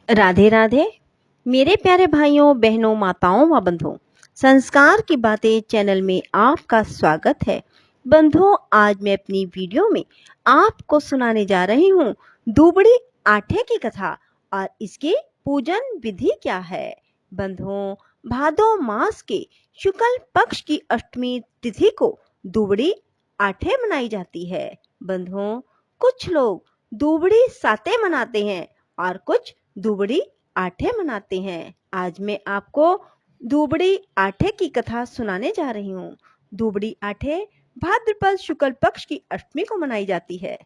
राधे राधे। मेरे प्यारे भाइयों बहनों माताओं व बंधुओं, संस्कार की बातें चैनल में आपका स्वागत है। बंधुओं, आज मैं अपनी वीडियो में आपको सुनाने जा रही हूँ दुबड़ी आटे की कथा और इसकी पूजन विधि क्या है। बंधुओं, भादो मास के शुक्ल पक्ष की अष्टमी तिथि को दुबड़ी आटे मनाई जाती है। बंधुओं, कुछ लोग दुबड़ी साते मनाते हैं और कुछ दुबड़ी आटे मनाते हैं। आज मैं आपको दुबड़ी आटे की कथा सुनाने जा रही हूँ। दुबड़ी आटे भाद्रपद शुक्ल पक्ष की अष्टमी को मनाई जाती है।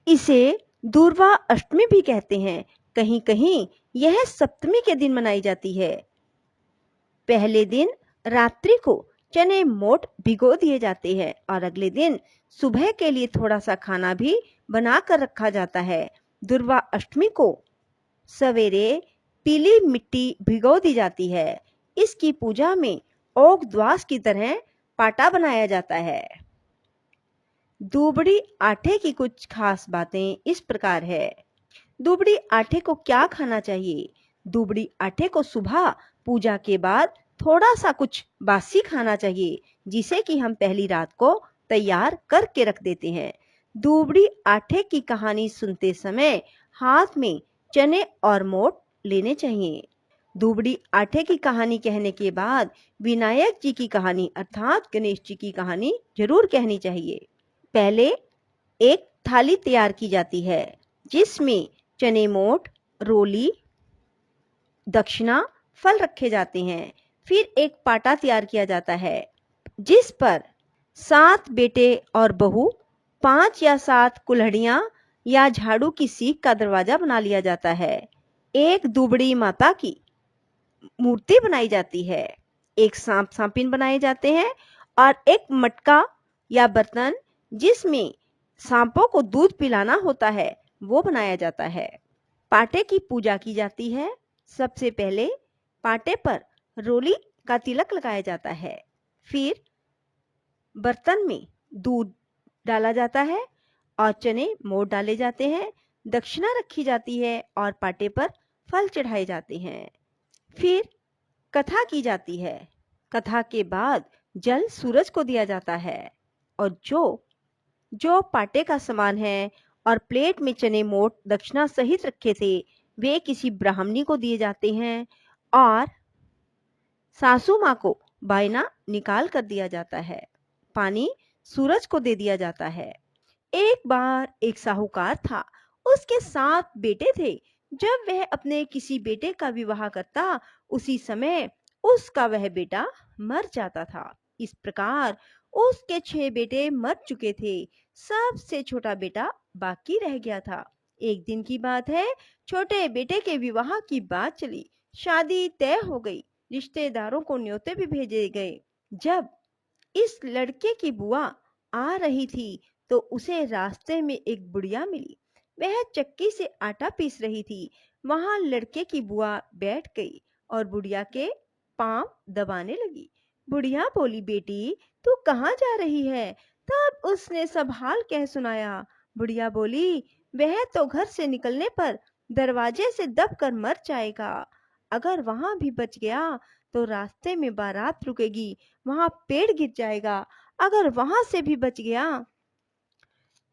इसे दूर्वा अष्टमी भी कहते हैं। कहीं कहीं यह सप्तमी के दिन मनाई जाती है। पहले दिन रात्रि को चने मोट भिगो दिए जाते हैं और अगले दिन सुबह के लिए थोड़ा सा खाना भी बना कर रखा जाता है। दुर्वा अष्टमी को सवेरे पीली मिट्टी भिगो दी जाती है। इसकी पूजा में ओक द्वास की तरह पाटा बनाया जाता है। दुबड़ी आटे की कुछ खास बातें इस प्रकार है। दुबड़ी आटे को क्या खाना चाहिए? दुबड़ी आटे को सुबह पूजा के बाद थोड़ा सा कुछ बासी खाना चाहिए, जिसे कि हम पहली रात को तैयार करके रख देते हैं। दुबड़ी आटे की कहानी सुनते समय हाथ में चने और मोट लेने चाहिए। दुबड़ी आटे की कहानी कहने के बाद विनायक जी की कहानी अर्थात गणेश जी की कहानी जरूर कहनी चाहिए। पहले एक थाली तैयार की जाती है जिसमें चने मोट, रोली, दक्षिणा, फल रखे जाते हैं। फिर एक पाटा तैयार किया जाता है जिस पर 7 बेटे और बहू, 5 या 7 कुल्हड़ियां या झाड़ू की सीख का दरवाजा बना लिया जाता है। एक दुबड़ी माता की मूर्ति बनाई जाती है। एक सांप सांपिन बनाए जाते हैं और एक मटका या बर्तन जिसमें सांपों को दूध पिलाना होता है वो बनाया जाता है। पाटे की पूजा की जाती है। सबसे पहले पाटे पर रोली का तिलक लगाया जाता है। फिर बर्तन में दूध डाला जाता है और चने मोट डाले जाते हैं। दक्षिणा रखी जाती है और पाटे पर फल चढ़ाए जाते हैं। फिर कथा की जाती है। कथा के बाद जल सूरज को दिया जाता है और जो पाटे का सामान है और प्लेट में चने मोट दक्षिणा सहित रखे थे वे किसी ब्राह्मणी को दिए जाते हैं और सासू माँ को बायना निकाल कर दिया जाता है। पानी सूरज को दे दिया जाता है। एक बार एक साहूकार था। उसके 7 बेटे थे। जब वह अपने किसी बेटे का विवाह करता उसी समय उसका वह बेटा मर जाता था। इस प्रकार उसके 6 बेटे मर चुके थे। सबसे छोटा बेटा बाकी रह गया था। एक दिन की बात है, छोटे बेटे के विवाह की बात चली। शादी तय हो गई। रिश्तेदारों को न्योते भी भेजे गए। जब इस लड़के की बुआ आ रही थी तो उसे रास्ते में एक बुढ़िया मिली। वह चक्की से आटा पीस रही थी। वहां लड़के की बुआ बैठ गई और बुढ़िया के पांव दबाने लगी। बुढ़िया बोली, बेटी तू कहाँ जा रही है? तब उसने सब हाल कह सुनाया। बुढ़िया बोली, वह तो घर से निकलने पर दरवाजे से दबकर मर जाएगा। अगर वहां भी बच गया तो रास्ते में बारात रुकेगी, वहां पेड़ गिर जाएगा। अगर वहां से भी बच गया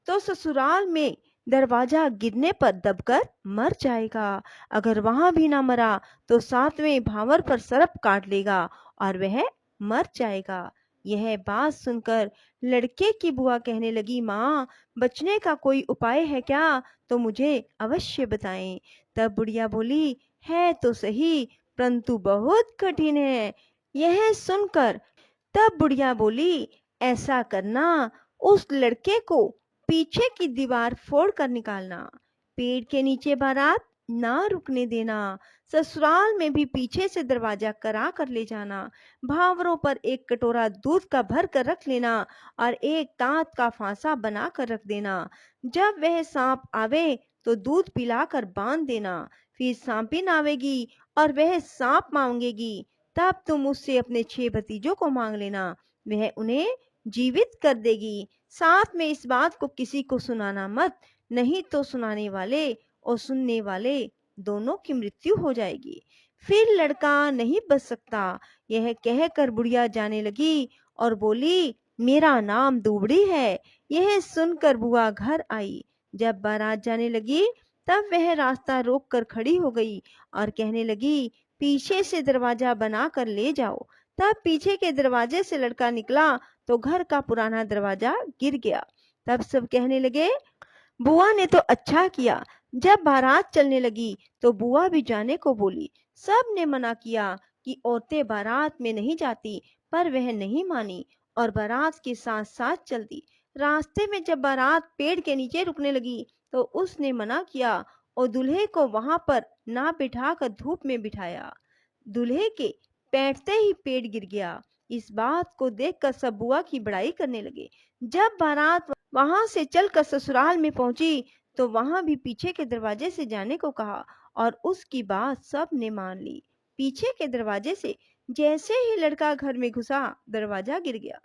तो ससुराल में दरवाजा गिरने पर दबकर मर जाएगा। अगर वहां भी ना मरा तो 7वें भावर पर सर्प काट लेगा और वह मर जाएगा। यह बात सुनकर लड़के की बुआ कहने लगी, माँ बचने का कोई उपाय है क्या? तो मुझे अवश्य बताएं। तब बुढ़िया बोली, है तो सही परंतु बहुत कठिन है। यह सुनकर तब बुढ़िया बोली, ऐसा करना, उस लड़के को पीछे की दीवार फोड़ कर निकालना, पेड़ के नीचे बारात ना रुकने देना, ससुराल में भी पीछे से दरवाजा करा कर ले जाना, भावरों पर एक कटोरा दूध का भर कर रख लेना और एक तांत का फांसा बना कर रख देना। जब वह सांप आवे तो दूध पिलाकर बांध देना। फिर सांपिन आवेगी और वह सांप मांगेगी। तब तुम उससे अपने 6 भतीजों को मांग लेना, वह उन्हें जीवित कर देगी। साथ में इस बात को किसी को सुनाना मत, नहीं तो सुनाने वाले और सुनने वाले दोनों की मृत्यु हो जाएगी। फिर लड़का नहीं बच सकता, यह कहकर बुढ़िया जाने लगी और बोली, मेरा नाम दुबड़ी है। यह सुनकर बुआ घर आई। जब बारात जाने लगी तब वह रास्ता रोक कर खड़ी हो गई और कहने लगी, पीछे से दरवाजा बना कर ले जाओ। तब पीछे के दरवाजे से लड़का निकला तो घर का पुराना दरवाजा गिर गया। तब सब कहने लगे, बुआ ने तो अच्छा किया। जब बारात चलने लगी तो बुआ भी जाने को बोली। सब ने मना किया कि औरतें बारात में नहीं जाती, पर वह नहीं मानी और बारात के साथ साथ चल दी। रास्ते में जब बारात पेड़ के नीचे रुकने लगी तो उसने मना किया और दूल्हे को वहां पर ना बिठाकर धूप में बिठाया। दूल्हे के बैठते ही पेड़ गिर गया। इस बात को देखकर सब बुआ की बड़ाई करने लगे। जब बारात वहां से चलकर ससुराल में पहुंची तो वहां भी पीछे के दरवाजे से जाने को कहा और उसकी बात सब ने मान ली। पीछे के दरवाजे से जैसे ही लड़का घर में घुसा, दरवाजा गिर गया।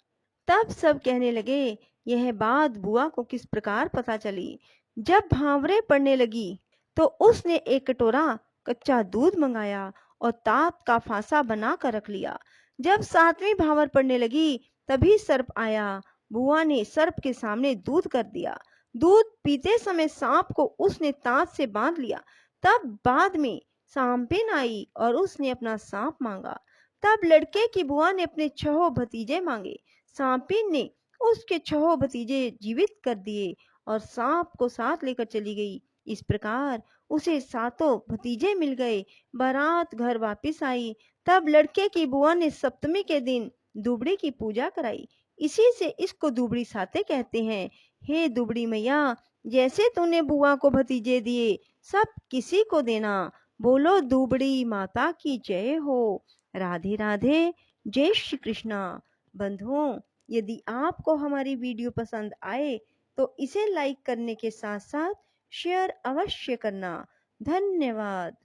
तब सब कहने लगे, यह बात बुआ को किस प्रकार पता चली। जब भांवरे पड़ने लगी तो उसने एक कटोरा कच्चा दूध मंगाया और तात का फांसा बना कर रख लिया। जब सातवीं भांवर पड़ने लगी तभी सर्प आया। बुआ ने सर्प के सामने दूध कर दिया। दूध पीते समय सांप को उसने तात से बांध लिया। तब बाद में सांपिन आई और उसने अपना सांप मांगा। तब लड़के की बुआ ने अपने 6 भतीजे मांगे। सांपिन ने उसके 6 भतीजे जीवित कर दिए और सांप को साथ लेकर चली गई। इस प्रकार उसे 7 भतीजे मिल गए। बारात घर वापस आई। तब लड़के की बुआ ने सप्तमी के दिन दुबड़ी की पूजा कराई। इसी से इसको दुबड़ी साते कहते हैं। हे दुबड़ी मैया, जैसे तूने बुआ को भतीजे दिए, सब किसी को देना। बोलो दुबड़ी माता की जय हो। राधे राधे। जय श्री कृष्णा। बंधुओं, यदि आपको हमारी वीडियो पसंद आए तो इसे लाइक करने के साथ साथ शेयर अवश्य करना। धन्यवाद।